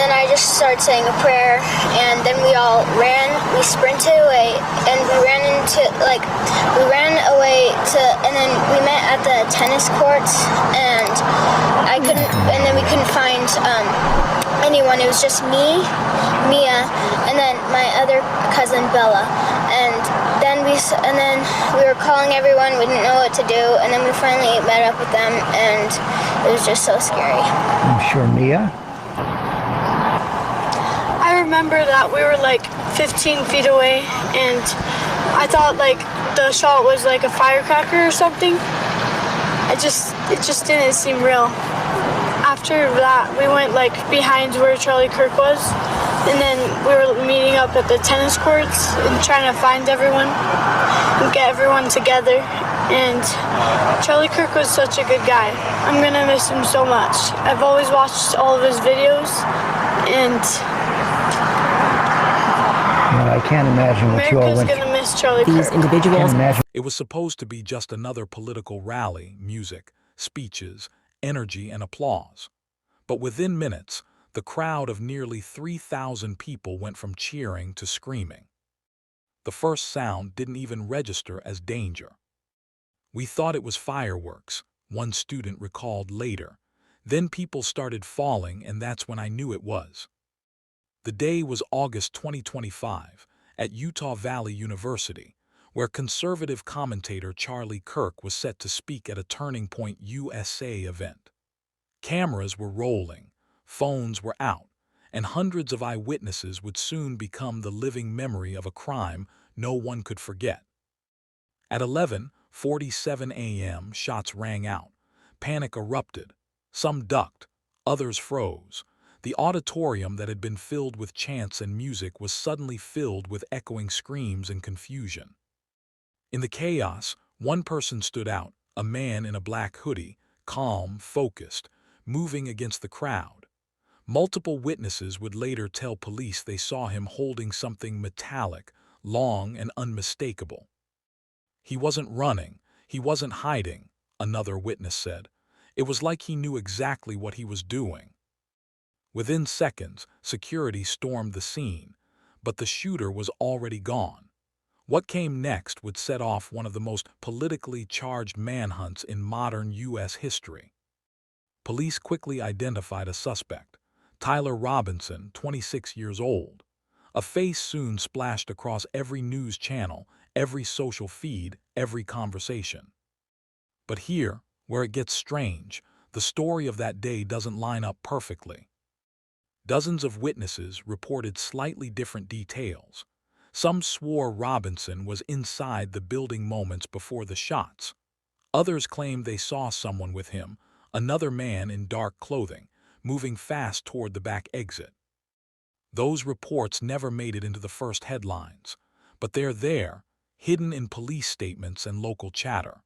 then I just started saying a prayer, and then we all ran, we sprinted away, and we ran away and then we met at the tennis courts, and then we couldn't find anyone. It was just me, Mia, and then my other cousin Bella, and then we were calling everyone. We didn't know what to do, and then we finally met up with them, and it was just so scary. I'm sure. Mia? I remember that we were like 15 feet away, and I thought like the shot was like a firecracker or something. It just didn't seem real. After that, we went like behind where Charlie Kirk was, and then we were meeting up at the tennis courts and trying to find everyone and get everyone together. And Charlie Kirk was such a good guy. I'm gonna miss him so much. I've always watched all of his videos, and I can't imagine what you all went through. America's gonna miss Charlie Kirk. These individuals. It was supposed to be just another political rally, music, speeches, energy, and applause. But within minutes, the crowd of nearly 3,000 people went from cheering to screaming. The first sound didn't even register as danger. We thought it was fireworks, one student recalled later. Then people started falling, and that's when I knew it was. The day was August 2025 at Utah Valley University, where conservative commentator Charlie Kirk was set to speak at a Turning Point USA event. Cameras were rolling, phones were out, and hundreds of eyewitnesses would soon become the living memory of a crime no one could forget. At 11:47 a.m., shots rang out. Panic erupted. Some ducked, others froze. The auditorium that had been filled with chants and music was suddenly filled with echoing screams and confusion. In the chaos, one person stood out, a man in a black hoodie, calm, focused, moving against the crowd. Multiple witnesses would later tell police they saw him holding something metallic, long and unmistakable. He wasn't running, he wasn't hiding, another witness said. It was like he knew exactly what he was doing. Within seconds, security stormed the scene, but the shooter was already gone. What came next would set off one of the most politically charged manhunts in modern U.S. history. Police quickly identified a suspect, Tyler Robinson, 26 years old. A face soon splashed across every news channel, every social feed, every conversation. But here, where it gets strange, the story of that day doesn't line up perfectly. Dozens of witnesses reported slightly different details. Some swore Robinson was inside the building moments before the shots. Others claimed they saw someone with him, another man in dark clothing, moving fast toward the back exit. Those reports never made it into the first headlines, but they're there, hidden in police statements and local chatter.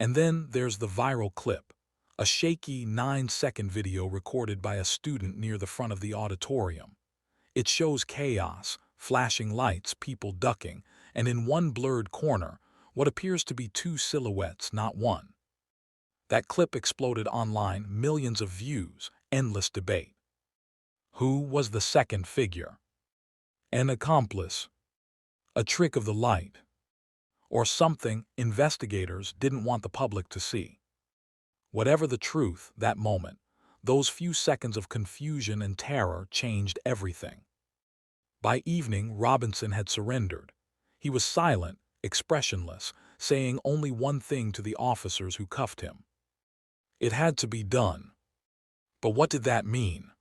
And then there's the viral clip, a shaky 9-second video recorded by a student near the front of the auditorium. It shows chaos, flashing lights, people ducking, and in one blurred corner, what appears to be two silhouettes, not one. That clip exploded online, millions of views, endless debate. Who was the second figure? An accomplice? A trick of the light? Or something investigators didn't want the public to see? Whatever the truth, that moment, those few seconds of confusion and terror changed everything. By evening, Robinson had surrendered. He was silent, expressionless, saying only one thing to the officers who cuffed him. It had to be done. But what did that mean?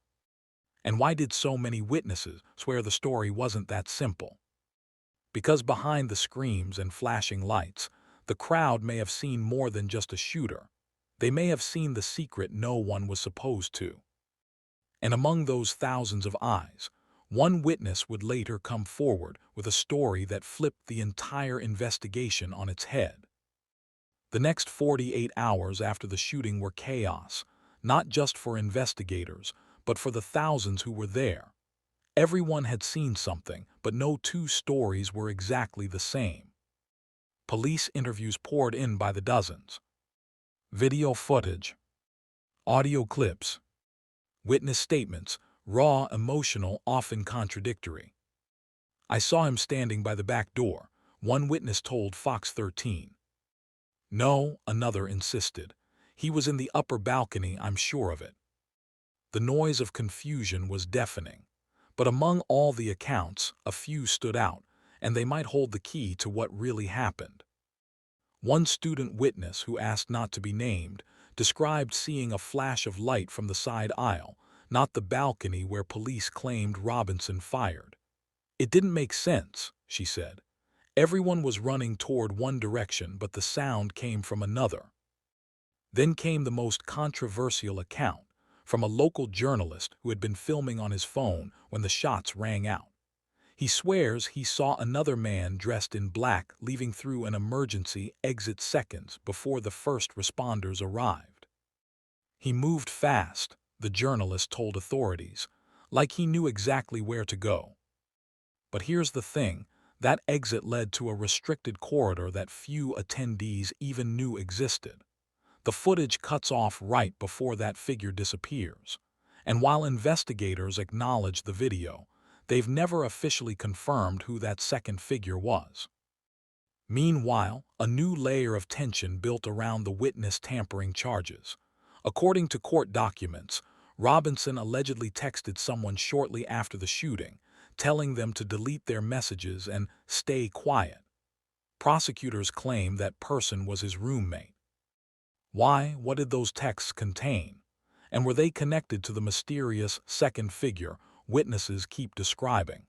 And why did so many witnesses swear the story wasn't that simple? Because behind the screams and flashing lights, the crowd may have seen more than just a shooter. They may have seen the secret no one was supposed to. And among those thousands of eyes, one witness would later come forward with a story that flipped the entire investigation on its head. The next 48 hours after the shooting were chaos, not just for investigators, but for the thousands who were there. Everyone had seen something, but no two stories were exactly the same. Police interviews poured in by the dozens. Video footage, audio clips, witness statements raw, emotional, often contradictory. "I saw him standing by the back door," one witness told Fox 13. "No," another insisted. "He was in the upper balcony, I'm sure of it." The noise of confusion was deafening. But among all the accounts, a few stood out, and they might hold the key to what really happened. One student witness, who asked not to be named, described seeing a flash of light from the side aisle, not the balcony where police claimed Robinson fired. "It didn't make sense," she said. "Everyone was running toward one direction, but the sound came from another." Then came the most controversial account, from a local journalist who had been filming on his phone when the shots rang out. He swears he saw another man dressed in black leaving through an emergency exit seconds before the first responders arrived. "He moved fast," the journalist told authorities, "like he knew exactly where to go." But here's the thing, that exit led to a restricted corridor that few attendees even knew existed. The footage cuts off right before that figure disappears. And while investigators acknowledge the video, they've never officially confirmed who that second figure was. Meanwhile, a new layer of tension built around the witness tampering charges. According to court documents, Robinson allegedly texted someone shortly after the shooting, telling them to delete their messages and stay quiet. Prosecutors claim that person was his roommate. Why? What did those texts contain? And were they connected to the mysterious second figure witnesses keep describing?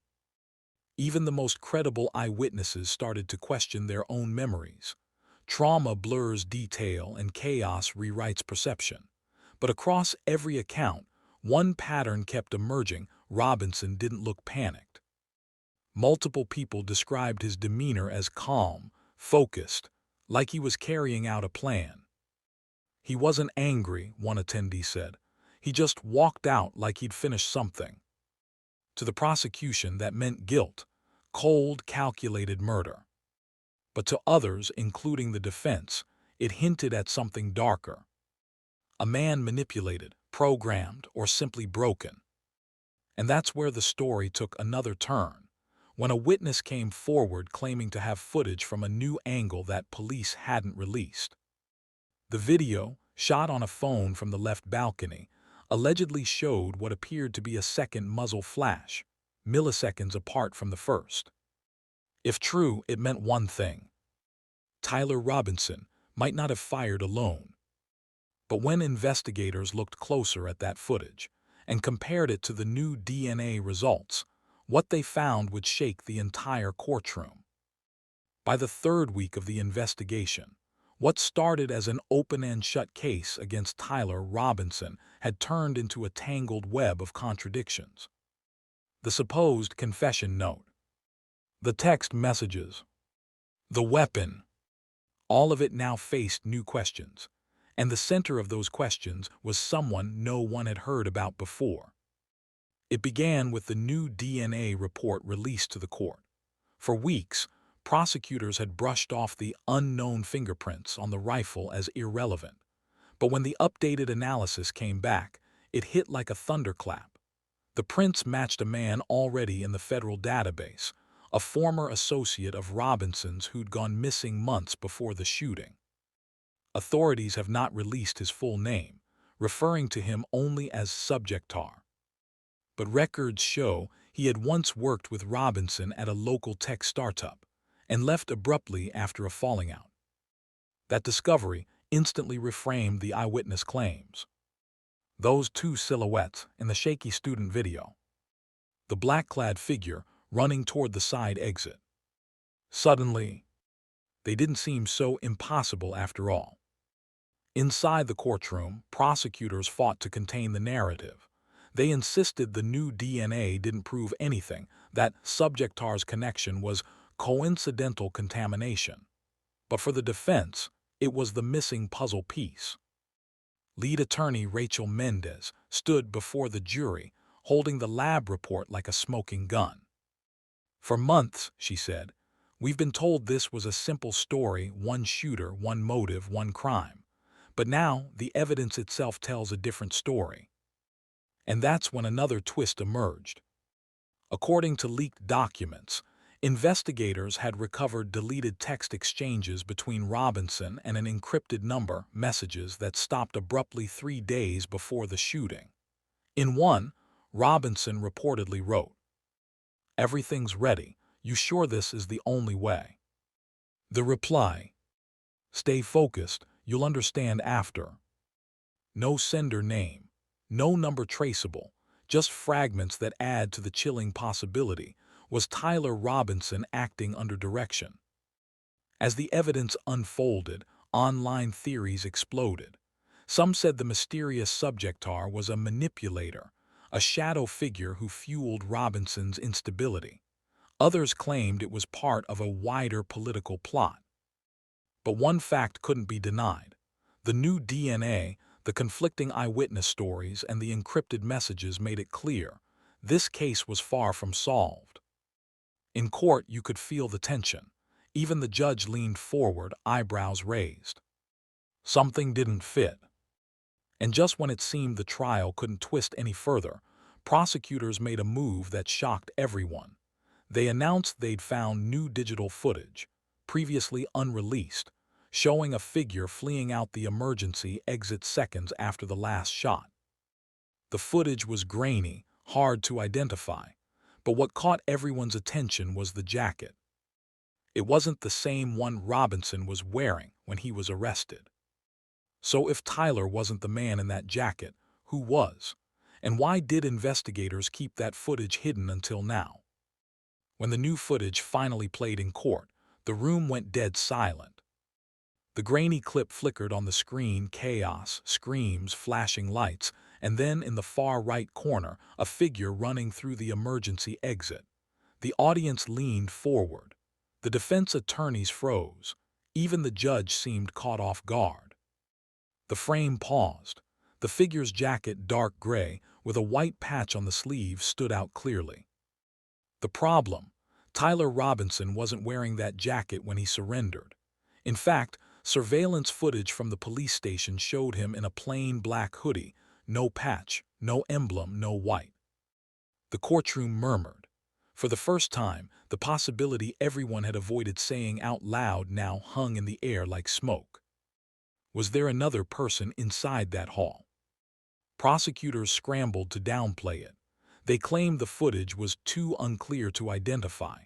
Even the most credible eyewitnesses started to question their own memories. Trauma blurs detail and chaos rewrites perception. But across every account, one pattern kept emerging: Robinson didn't look panicked. Multiple people described his demeanor as calm, focused, like he was carrying out a plan. "He wasn't angry," one attendee said. "He just walked out like he'd finished something." To the prosecution, that meant guilt, cold, calculated murder. But to others, including the defense, it hinted at something darker. A man manipulated, programmed, or simply broken. And that's where the story took another turn, when a witness came forward claiming to have footage from a new angle that police hadn't released. The video, shot on a phone from the left balcony, allegedly showed what appeared to be a second muzzle flash, milliseconds apart from the first. If true, it meant one thing: Tyler Robinson might not have fired alone. But when investigators looked closer at that footage and compared it to the new DNA results, what they found would shake the entire courtroom. By the third week of the investigation, what started as an open-and-shut case against Tyler Robinson had turned into a tangled web of contradictions. The supposed confession note, the text messages, the weapon, all of it now faced new questions, and the center of those questions was someone no one had heard about before. It began with the new DNA report released to the court. For weeks, prosecutors had brushed off the unknown fingerprints on the rifle as irrelevant. But when the updated analysis came back, it hit like a thunderclap. The prints matched a man already in the federal database, a former associate of Robinson's who'd gone missing months before the shooting. Authorities have not released his full name, referring to him only as Subjectar. But records show he had once worked with Robinson at a local tech startup and left abruptly after a falling out. That discovery instantly reframed the eyewitness claims. Those two silhouettes in the shaky student video. The black-clad figure running toward the side exit. Suddenly, they didn't seem so impossible after all. Inside the courtroom, prosecutors fought to contain the narrative. They insisted the new DNA didn't prove anything, that Subjectar's connection was coincidental contamination. But for the defense, it was the missing puzzle piece. Lead attorney Rachel Mendez stood before the jury, holding the lab report like a smoking gun. "For months," she said, "we've been told this was a simple story, one shooter, one motive, one crime. But now the evidence itself tells a different story." And that's when another twist emerged. According to leaked documents, investigators had recovered deleted text exchanges between Robinson and an encrypted number messages that stopped abruptly 3 days before the shooting. In one, Robinson reportedly wrote, "Everything's ready. You sure this is the only way?" The reply, "Stay focused, you'll understand after." No sender name, no number traceable, just fragments that add to the chilling possibility. Was Tyler Robinson acting under direction? As the evidence unfolded, online theories exploded. Some said the mysterious subjectar was a manipulator, a shadow figure who fueled Robinson's instability. Others claimed it was part of a wider political plot. But one fact couldn't be denied. The new DNA, the conflicting eyewitness stories, and the encrypted messages made it clear this case was far from solved. In court, you could feel the tension. Even the judge leaned forward, eyebrows raised. Something didn't fit. And just when it seemed the trial couldn't twist any further, prosecutors made a move that shocked everyone. They announced they'd found new digital footage, previously unreleased, showing a figure fleeing out the emergency exit seconds after the last shot. The footage was grainy, hard to identify, but what caught everyone's attention was the jacket. It wasn't the same one Robinson was wearing when he was arrested. So if Tyler wasn't the man in that jacket, who was? And why did investigators keep that footage hidden until now? When the new footage finally played in court, the room went dead silent. The grainy clip flickered on the screen, chaos, screams, flashing lights, and then in the far right corner, a figure running through the emergency exit. The audience leaned forward. The defense attorneys froze. Even the judge seemed caught off guard. The frame paused. The figure's jacket, dark gray, with a white patch on the sleeve, stood out clearly. The problem: Tyler Robinson wasn't wearing that jacket when he surrendered. In fact, surveillance footage from the police station showed him in a plain black hoodie, no patch, no emblem, no white. The courtroom murmured. For the first time, the possibility everyone had avoided saying out loud now hung in the air like smoke. Was there another person inside that hall? Prosecutors scrambled to downplay it. They claimed the footage was too unclear to identify.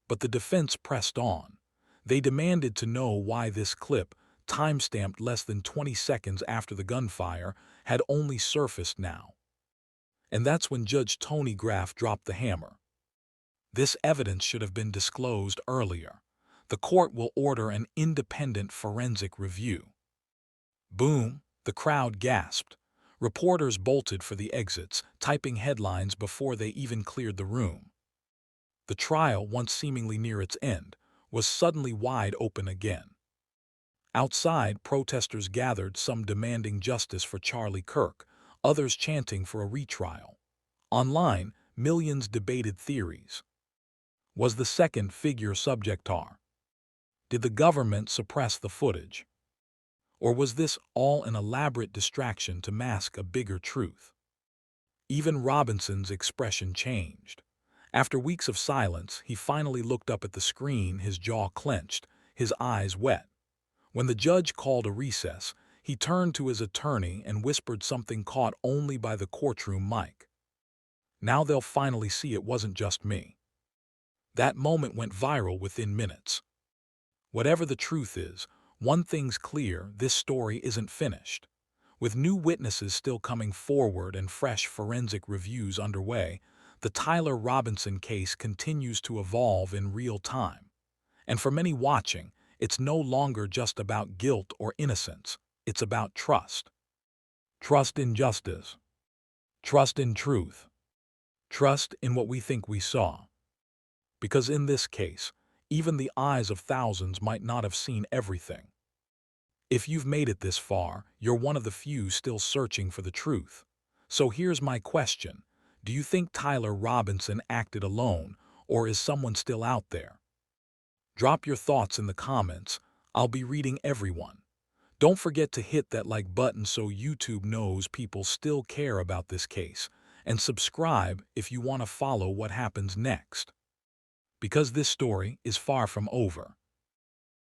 But the defense pressed on. They demanded to know why this clip, time-stamped less than 20 seconds after the gunfire, had only surfaced now. And that's when Judge Tony Graff dropped the hammer. This evidence should have been disclosed earlier. The court will order an independent forensic review. Boom, the crowd gasped. Reporters bolted for the exits, typing headlines before they even cleared the room. The trial, once seemingly near its end, was suddenly wide open again. Outside, protesters gathered, some demanding justice for Charlie Kirk, others chanting for a retrial. Online, millions debated theories. Was the second figure subjectar? Did the government suppress the footage? Or was this all an elaborate distraction to mask a bigger truth? Even Robinson's expression changed. After weeks of silence, he finally looked up at the screen, his jaw clenched, his eyes wet. When the judge called a recess, he turned to his attorney and whispered something caught only by the courtroom mic. "Now they'll finally see it wasn't just me." That moment went viral within minutes. Whatever the truth is, one thing's clear: this story isn't finished. With new witnesses still coming forward and fresh forensic reviews underway, the Tyler Robinson case continues to evolve in real time. And for many watching, it's no longer just about guilt or innocence. It's about trust. Trust in justice. Trust in truth. Trust in what we think we saw. Because in this case, even the eyes of thousands might not have seen everything. If you've made it this far, you're one of the few still searching for the truth. So here's my question. Do you think Tyler Robinson acted alone, or is someone still out there? Drop your thoughts in the comments. I'll be reading everyone. Don't forget to hit that like button so YouTube knows people still care about this case. and subscribe if you want to follow what happens next. Because this story is far from over.